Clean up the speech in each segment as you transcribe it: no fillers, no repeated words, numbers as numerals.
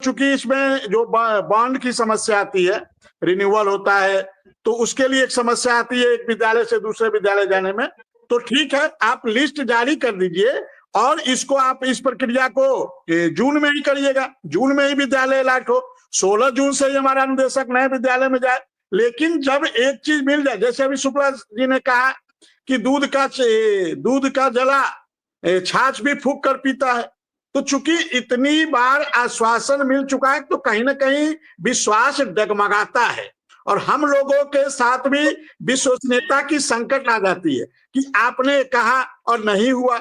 चूंकि इसमें जो बॉन्ड की समस्या आती है, रिन्यूअल होता है, तो उसके लिए एक समस्या आती है एक विद्यालय से दूसरे विद्यालय जाने में। तो ठीक है, आप लिस्ट जारी कर दीजिए और इसको आप इस प्रक्रिया को जून में ही करिएगा, जून में ही विद्यालय अलॉट हो, 16 जून से ही हमारा अनुदेशक नए विद्यालय में जाए। लेकिन जब एक चीज मिल जाए, जैसे अभी शुक्ला जी ने कहा कि दूध का जला छाछ भी फूंक कर पीता है, तो चूंकि इतनी बार आश्वासन मिल चुका है तो कहीं ना कहीं विश्वास डगमगाता है और हम लोगों के साथ भी विश्वसनीयता की संकट आ जाती है कि आपने कहा और नहीं हुआ,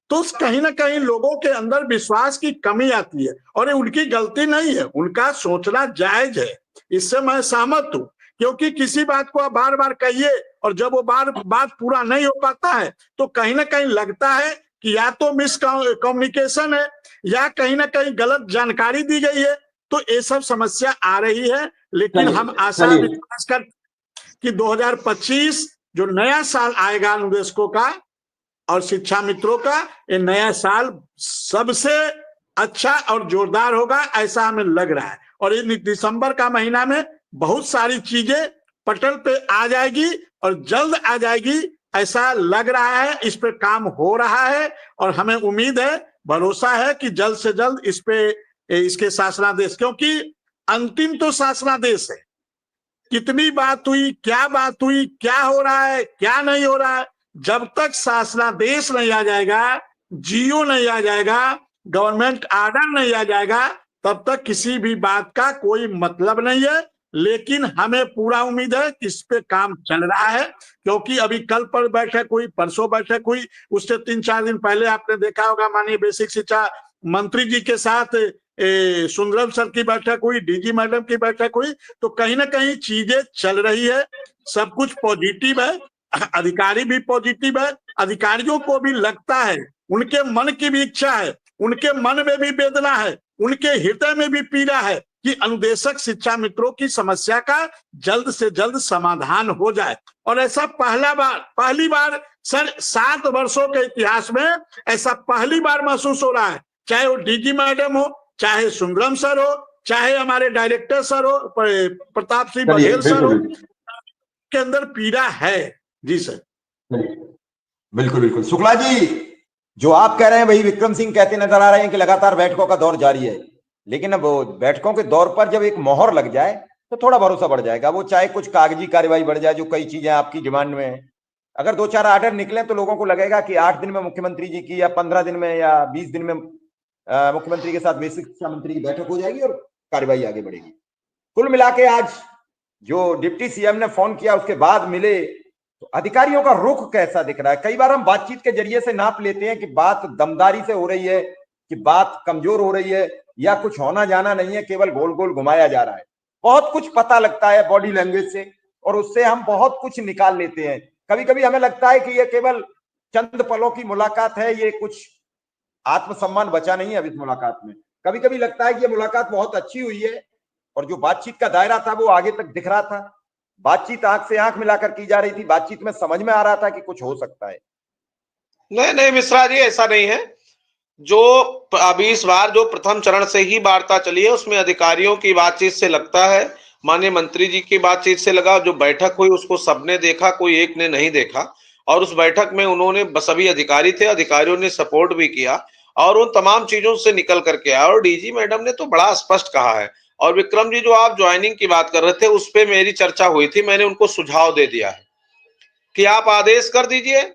तो कहीं ना कहीं लोगों के अंदर विश्वास की कमी आती है। और ये उनकी गलती नहीं है, उनका सोचना जायज है, इससे मैं सहमत हूं, क्योंकि किसी बात को आप बार बार कहिए और जब वो बात पूरा नहीं हो पाता है तो कहीं ना कहीं लगता है कि या तो मिस कम्युनिकेशन है या कहीं ना कहीं गलत जानकारी दी गई है, तो ये सब समस्या आ रही है। लेकिन हम आशा विश्वास कर कि 2025 जो नया साल आएगा अनुदेशकों का और शिक्षा मित्रों का, ये नया साल सबसे अच्छा और जोरदार होगा, ऐसा हमें लग रहा है। और ये दिसंबर का महीना में बहुत सारी चीजें पटल पे आ जाएगी और जल्द आ जाएगी, ऐसा लग रहा है। इस पे काम हो रहा है और हमें उम्मीद है, भरोसा है कि जल्द से जल्द इस पे इसके शासनादेश, क्योंकि अंतिम तो शासनादेश है। कितनी बात हुई, क्या हो रहा है, क्या नहीं हो रहा है, जब तक शासनादेश नहीं आ जाएगा, जीओ नहीं आ जाएगा, गवर्नमेंट आर्डर नहीं आ जाएगा, तब तक किसी भी बात का कोई मतलब नहीं है। लेकिन हमें पूरा उम्मीद है कि इस पे काम चल रहा है, क्योंकि अभी कल पर बैठक हुई, परसों बैठक हुई, उससे 3-4 दिन पहले आपने देखा होगा माननीय बेसिक शिक्षा मंत्री जी के साथ सुंदरम सर की बैठक हुई, डीजी मैडम की बैठक हुई। तो कहीं ना कहीं चीजें चल रही है, सब कुछ पॉजिटिव है, अधिकारी भी पॉजिटिव है, अधिकारियों को भी लगता है, उनके मन की भी इच्छा है, उनके मन में भी वेदना है, उनके हृदय में भी पीड़ा है कि अनुदेशक शिक्षा मित्रों की समस्या का जल्द से जल्द समाधान हो जाए। और ऐसा पहली बार सर 7 वर्षों के इतिहास में ऐसा पहली बार महसूस हो रहा है, चाहे वो डीजी मैडम हो, चाहे सुंदरम सर हो, चाहे हमारे डायरेक्टर सर हो, प्रताप सिंह बघेल सर हो, के अंदर पीड़ा है। जी सर, बिल्कुल बिल्कुल। शुक्ला जी, जो आप कह रहे हैं वही विक्रम सिंह कहते नजर आ रहे हैं कि लगातार बैठकों का दौर जारी है, लेकिन अब बैठकों के दौर पर जब एक मोहर लग जाए तो थोड़ा भरोसा बढ़ जाएगा। वो चाहे कुछ कागजी कार्रवाई बढ़ जाए, जो कई चीजें आपकी डिमांड में है, अगर 2-4 आर्डर निकले तो लोगों को लगेगा कि 8 दिन में मुख्यमंत्री जी की या 15 दिन में या 20 दिन में मुख्यमंत्री के साथ बेसिक शिक्षा मंत्री की बैठक हो जाएगी और कार्रवाई आगे बढ़ेगी। कुल मिला के आज जो डिप्टी सीएम ने फोन किया उसके बाद मिले, तो अधिकारियों का रुख कैसा दिख रहा है? कई बार हम बातचीत के जरिए से नाप लेते हैं कि बात दमदारी से हो रही है, कि बात कमजोर हो रही है, या कुछ होना जाना नहीं है, केवल गोल गोल घुमाया जा रहा है। बहुत कुछ पता लगता है बॉडी लैंग्वेज से और उससे हम बहुत कुछ निकाल लेते हैं। कभी कभी हमें लगता है कि ये केवल चंद पलों की मुलाकात है, ये कुछ आत्मसम्मान बचा नहीं है अब इस मुलाकात में। कभी कभी लगता है कि ये मुलाकात बहुत अच्छी हुई है और जो बातचीत का दायरा था वो आगे तक दिख रहा था, बातचीत आंख से आंख मिलाकर की जा रही थी, बातचीत में समझ में आ रहा था कि कुछ हो सकता है। नहीं नहीं मिश्रा जी, ऐसा नहीं है। जो अभी इस बार जो प्रथम चरण से ही वार्ता चली है उसमें अधिकारियों की बातचीत से लगता है, माननीय मंत्री जी की बातचीत से लगा, जो बैठक हुई उसको सबने देखा, कोई एक ने नहीं देखा। और उस बैठक में उन्होंने सभी अधिकारी थे, अधिकारियों ने सपोर्ट भी किया और उन तमाम चीजों से निकल करके आया। और डीजी मैडम ने तो बड़ा स्पष्ट कहा है। और विक्रम जी, जो आप ज्वाइनिंग की बात कर रहे थे उस पर मेरी चर्चा हुई थी, मैंने उनको सुझाव दे दिया है कि आप आदेश कर दीजिए,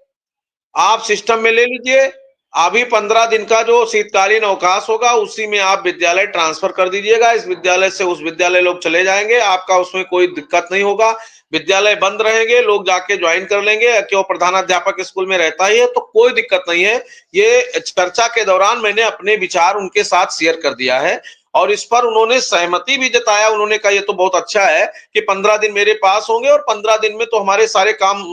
आप सिस्टम में ले लीजिए, अभी 15 दिन का जो शीतकालीन अवकाश होगा उसी में आप विद्यालय ट्रांसफर कर दीजिएगा, इस विद्यालय से उस विद्यालय लोग चले जाएंगे, आपका उसमें कोई दिक्कत नहीं होगा, विद्यालय बंद रहेंगे, लोग जाके ज्वाइन कर लेंगे, क्यों प्रधानाध्यापक स्कूल में रहता ही है तो कोई दिक्कत नहीं है। ये चर्चा के दौरान मैंने अपने विचार उनके साथ शेयर कर दिया है और इस पर उन्होंने सहमति भी जताया। उन्होंने कहा ये तो बहुत अच्छा है कि 15 दिन मेरे पास होंगे और 15 दिन में तो हमारे सारे काम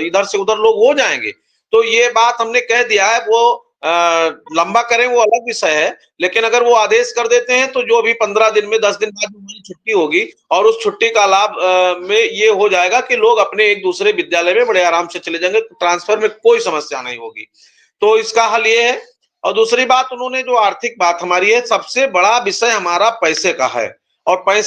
इधर से उधर लोग हो जाएंगे। तो ये बात हमने कह दिया है, वो लंबा करें वो अलग विषय है, लेकिन अगर वो आदेश कर देते हैं तो जो अभी 15 दिन में 10 दिन बाद हमारी छुट्टी होगी और उस छुट्टी का लाभ में ये हो जाएगा कि लोग अपने एक दूसरे विद्यालय में बड़े आराम से चले जाएंगे, ट्रांसफर में कोई समस्या नहीं होगी। तो इसका हल ये है और दूसरी बात उन्होंने जो आर्थिक बात हमारी है, सबसे बड़ा विषय हमारा पैसे का है और पैसे